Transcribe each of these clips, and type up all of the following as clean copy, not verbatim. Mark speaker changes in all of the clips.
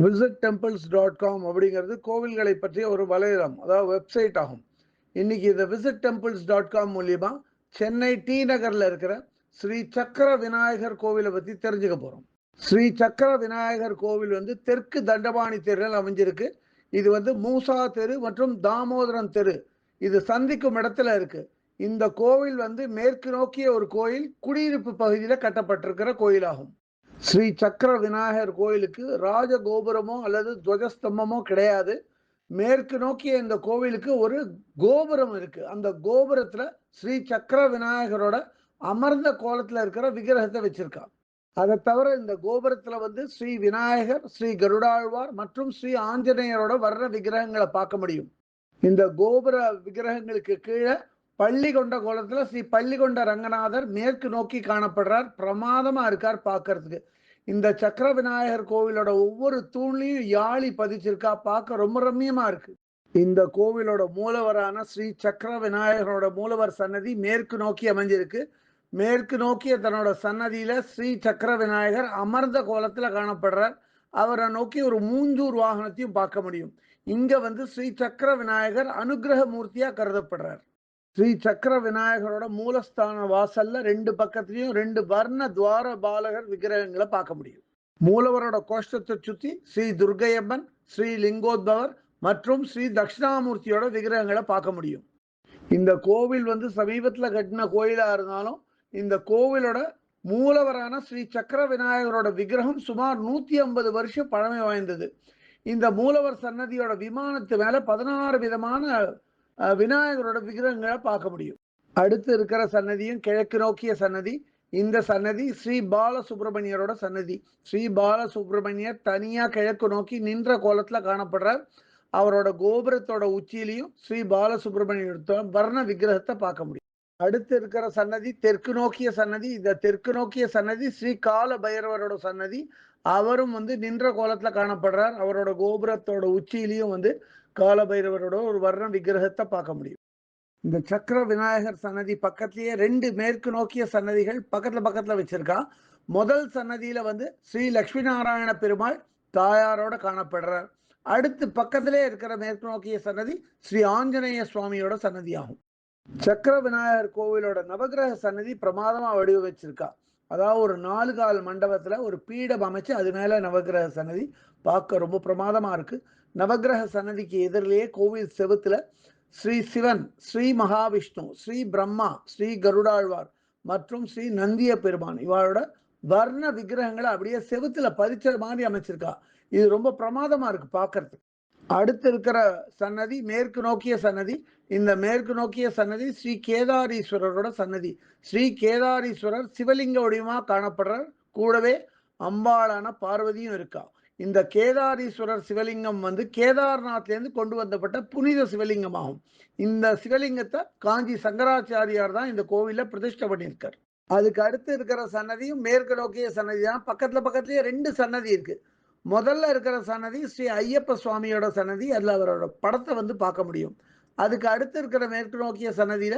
Speaker 1: visittemples.com அப்படிங்கிறது கோவில்களை பற்றிய ஒரு வலைதளம், அதாவது வெப்சைட் ஆகும். இன்னைக்கு இந்த visittemples.com மூலியமா சென்னை டி நகர்ல இருக்கிற ஸ்ரீ சக்கர விநாயகர் கோவிலை பத்தி தெரிஞ்சுக்க போறோம். ஸ்ரீ சக்கர விநாயகர் கோவில் வந்து தெற்கு தண்டபாணி தெருவில் அமைஞ்சிருக்கு. இது வந்து மூசா தெரு மற்றும் தாமோதரம் தெரு இது சந்திக்கும் இடத்துல இருக்கு. இந்த கோவில் வந்து மேற்கு நோக்கிய ஒரு கோயில், குடியிருப்பு பகுதியில் கட்டப்பட்டிருக்கிற கோயிலாகும். ஸ்ரீ சக்கர விநாயகர் கோயிலுக்கு ராஜ கோபுரமோ அல்லது துவஜஸ்தம்பமோ கிடையாது. மேற்கு நோக்கிய இந்த கோவிலுக்கு ஒரு கோபுரம் இருக்கு. அந்த கோபுரத்துல ஸ்ரீ சக்கர விநாயகரோட அமர்ந்த கோலத்துல இருக்கிற விக்கிரகத்தை வச்சிருக்காங்க. அதை தவிர இந்த கோபுரத்துல வந்து ஸ்ரீ விநாயகர், ஸ்ரீ கருடாழ்வார் மற்றும் ஸ்ரீ ஆஞ்சநேயரோட வர்ற விக்கிரகங்களை பார்க்க முடியும். இந்த கோபுர விக்கிரகங்களுக்கு கீழே பள்ளி கொண்ட கோலத்துல ஸ்ரீ பள்ளிகொண்ட ரங்கநாதர் மேற்கு நோக்கி காணப்படுறார். பிரமாதமா இருக்கார் பார்க்கறதுக்கு. இந்த சக்கர விநாயகர் கோவிலோட ஒவ்வொரு தூண்லையும் யாழி பதிச்சிருக்கா, பார்க்க ரொம்ப ரம்மியமா இருக்கு. இந்த கோவிலோட மூலவரான ஸ்ரீ சக்கர விநாயகரோட மூலவர் சன்னதி மேற்கு நோக்கி அமைஞ்சிருக்கு. மேற்கு நோக்கிய தன்னோட சன்னதியில ஸ்ரீ சக்கர விநாயகர் அமர்ந்த கோலத்துல காணப்படுறார். அவரை நோக்கி ஒரு மூஞ்சூர் வாகனத்தையும் பார்க்க முடியும். இங்க வந்து ஸ்ரீ சக்கர விநாயகர் அனுகிரக மூர்த்தியா கருதப்படுறார். ஸ்ரீ சக்கர விநாயகரோட மூலஸ்தான வாசல்ல ரெண்டு பக்கத்துலயும் ரெண்டு வர்ண துவார பாலகர் விக்கிரகங்களை பார்க்க முடியும். மூலவரோட கோஷ்டத்தை சுத்தி ஸ்ரீ துர்க்கையம்மன், ஸ்ரீ லிங்கோத்பவர் மற்றும் ஸ்ரீ தட்சிணாமூர்த்தியோட விக்கிரகங்களை பார்க்க முடியும். இந்த கோவில் வந்து சமீபத்துல கட்டின கோயிலா இருந்தாலும் இந்த கோவிலோட மூலவரான ஸ்ரீ சக்கர விநாயகரோட விக்கிரகம் சுமார் 150 வருஷம் பழமை வாய்ந்தது. இந்த மூலவர் சன்னதியோட விமானத்து மேல 16 விதமான விநாயகரோட விக்கிரகங்களை பார்க்க முடியும். அடுத்து இருக்கிற சன்னதியும் கிழக்கு நோக்கிய சன்னதி. இந்த சன்னதி ஸ்ரீ பாலசுப்ரமணியரோட சன்னதி. ஸ்ரீ பாலசுப்ரமணியர் தனியா கிழக்கு நோக்கி நின்ற கோலத்துல காணப்படுறார். அவரோட கோபுரத்தோட உச்சியிலையும் ஸ்ரீ பாலசுப்ரமணியோட வர்ண விக்கிரகத்தை பார்க்க முடியும். அடுத்து இருக்கிற சன்னதி தெற்கு நோக்கிய சன்னதி. இந்த தெற்கு நோக்கிய சன்னதி ஸ்ரீ கால பைரவரோட சன்னதி. அவரும் வந்து நின்ற கோலத்துல காணப்படுறார். அவரோட கோபுரத்தோட உச்சியிலையும் வந்து கால பைரவரோட ஒரு வர்ண விக்கிரகத்தை பார்க்க முடியும். இந்த சக்கர விநாயகர் சன்னதி பக்கத்திலேயே ரெண்டு மேற்கு நோக்கிய சன்னதிகள் பக்கத்துல வச்சிருக்கா. முதல் சன்னதியில வந்து ஸ்ரீ லட்சுமி நாராயண பெருமாள் தாயாரோட காணப்படுறார். அடுத்து பக்கத்திலே இருக்கிற மேற்கு நோக்கிய சன்னதி ஸ்ரீ ஆஞ்சநேய சுவாமியோட சன்னதி ஆகும். சக்கர விநாயகர் கோவிலோட நவகிரக சன்னதி பிரமாதமா வடிவமைச்சிருக்கா. அதாவது ஒரு 4 கால் மண்டபத்துல ஒரு பீடம் அமைச்சு அது மேல நவகிரக சன்னதி பார்க்க ரொம்ப பிரமாதமா இருக்கு. நவகிரக சன்னதிக்கு எதிரிலேயே கோவில் செவுத்துல ஸ்ரீ சிவன், ஸ்ரீ மகாவிஷ்ணு, ஸ்ரீ பிரம்மா, ஸ்ரீ கருடாழ்வார் மற்றும் ஸ்ரீ நந்திய பெருமான் இவரோட வர்ண விக்கிரகங்களை அப்படியே செவுத்துல பதிச்ச மாதிரி அமைச்சிருக்கா. இது ரொம்ப பிரமாதமா இருக்கு பார்க்கறதுக்கு. அடுத்து இருக்கிற சன்னதி மேற்கு நோக்கிய சன்னதி. இந்த மேற்கு நோக்கிய சன்னதி ஸ்ரீ கேதாரீஸ்வரரோட சன்னதி. ஸ்ரீ கேதாரீஸ்வரர் சிவலிங்க வடிவமா காணப்படுறார். கூடவே அம்பாளான பார்வதியும் இருக்கா. இந்த கேதாரீஸ்வரர் சிவலிங்கம் வந்து கேதார்நாத்லேருந்து கொண்டு வந்தப்பட்ட புனித சிவலிங்கம் ஆகும். இந்த சிவலிங்கத்தை காஞ்சி சங்கராச்சாரியார் தான் இந்த கோவில பிரதிஷ்டை பண்ணியிருக்கார். அதுக்கு அடுத்து இருக்கிற சன்னதியும் மேற்கு நோக்கிய சன்னதி தான். பக்கத்துலயே 2 சன்னதி இருக்கு. முதல்ல இருக்கிற சன்னதி ஸ்ரீ ஐயப்ப சுவாமியோட சன்னதி. அதுல அவரோட படத்தை வந்து பார்க்க முடியும். அதுக்கு அடுத்து இருக்கிற மேற்கு நோக்கிய சன்னதியில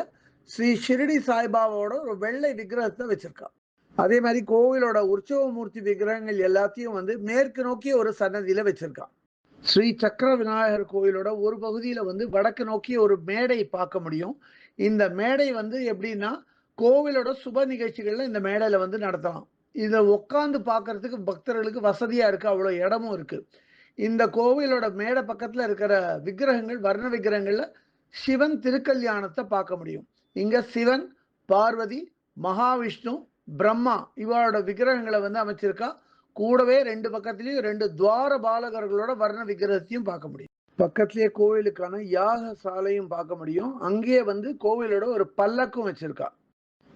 Speaker 1: ஸ்ரீ ஷிரடி சாய்பாபாவோட ஒரு வெள்ளை விக்கிரகத்தை வச்சிருக்கா. அதே மாதிரி கோவிலோட உற்சவமூர்த்தி விக்கிரகங்கள் எல்லாத்தையும் வந்து மேற்கு நோக்கிய ஒரு சன்னதியில வச்சிருக்கா. ஸ்ரீ சக்கர விநாயகர் கோவிலோட ஒரு பகுதியில வந்து வடக்கு நோக்கிய ஒரு மேடை பார்க்க முடியும். இந்த மேடை வந்து எப்படின்னா கோவிலோட சுப நிகழ்ச்சிகள்ல இந்த மேடையில வந்து நடத்தலாம். இதை உட்காந்து பார்க்கறதுக்கு பக்தர்களுக்கு வசதியா இருக்கு. அவ்வளவு இடமும் இருக்கு. இந்த கோவிலோட மேடை பக்கத்துல இருக்கிற விக்கிரகங்கள் வர்ண விக்கிரகங்கள்ல சிவன் திருக்கல்யாணத்தை பார்க்க முடியும். இங்க சிவன், பார்வதி, மகாவிஷ்ணு, பிரம்மா இவரோட விக்கிரகங்களை வந்து அமைச்சிருக்கா. கூடவே 2 பக்கத்துலயும் 2 துவார பாலகர்களோட வர்ண விக்கிரகத்தையும் பார்க்க முடியும். பக்கத்திலேயே கோவிலுக்கான யாக சாலையும் பார்க்க முடியும். அங்கேயே வந்து கோவிலோட ஒரு பல்லக்கும் வச்சிருக்கா.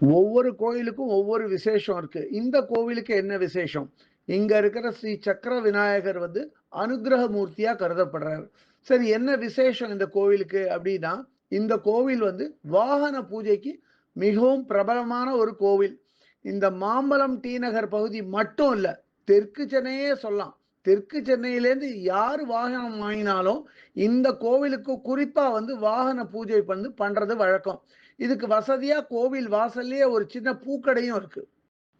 Speaker 1: ஒவ்வொரு கோயிலுக்கும் ஒவ்வொரு விசேஷம் இருக்கு. இந்த கோவிலுக்கு என்ன விசேஷம்? இங்க இருக்கிற ஸ்ரீ சக்கர விநாயகர் வந்து அனுகிரக மூர்த்தியா கருதப்படுறார். சரி, என்ன விசேஷம் இந்த கோவிலுக்கு அப்படின்னா, இந்த கோவில் வந்து வாகன பூஜைக்கு மிகவும் பிரபலமான ஒரு கோவில். இந்த மாம்பலம் டி நகர் பகுதி மட்டும் இல்ல, தெற்கு சென்னையே சொல்லலாம். தெற்கு சென்னையிலேருந்து யாரு வாகனம் வாங்கினாலும் இந்த கோவிலுக்கு குறிப்பா வந்து வாகன பூஜை பண்றது வழக்கம். இதுக்கு வசதியா கோவில் வாசல்லையே ஒரு சின்ன பூக்கடையும் இருக்கு.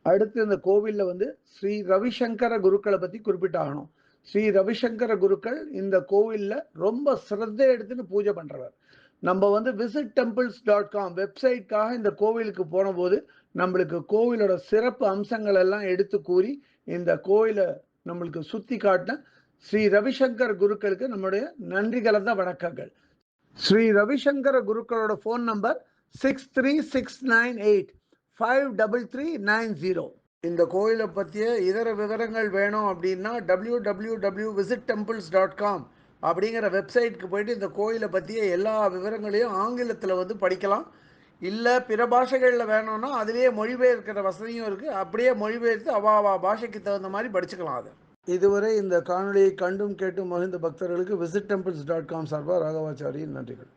Speaker 1: அடுத்து இந்த கோவில்ல வந்து ஸ்ரீ ரவிசங்கர குருக்களை பத்தி குறிப்பிட்டாகணும். ஸ்ரீ ரவிசங்கர குருக்கள் இந்த கோவில்ல ரொம்ப சிரத்தை எடுத்துன்னு பூஜை பண்றவர். நம்ம வந்து visitTemples.com வெப்சைட்காக இந்த கோவிலுக்கு போன போது நம்மளுக்கு கோவிலோட சிறப்பு அம்சங்கள் எல்லாம் எடுத்து கூறி இந்த கோயிலை நம்மளுக்கு சுத்தி காட்டின ஸ்ரீ ரவிசங்கர் குருக்களுக்கு நம்முடைய நன்றி கலந்த வணக்கங்கள். ஸ்ரீ ரவிசங்கர குருக்களோட ஃபோன் நம்பர் 6369853390. இந்த கோயிலை பற்றிய இதர விவரங்கள் வேணும் அப்படின்னா www.visitTemples.com அப்படிங்கிற வெப்சைட்டுக்கு போயிட்டு இந்த கோயிலை பற்றிய எல்லா விவரங்களையும் ஆங்கிலத்தில் வந்து படிக்கலாம். இல்லை பிற பாஷைகளில் வேணும்னா அதுலேயே மொழிபெயர்க்கிற வசதியும் இருக்குது. அப்படியே மொழிபெயர்த்து அவா பாஷைக்கு தகுந்த மாதிரி படிச்சுக்கலாம் அது. இதுவரை இந்த காணொலியை கண்டும் கேட்டும் மகிழ்ந்த பக்தர்களுக்கு visitTemples.com சார்பாக ராகவாச்சாரியின் நன்றிகள்.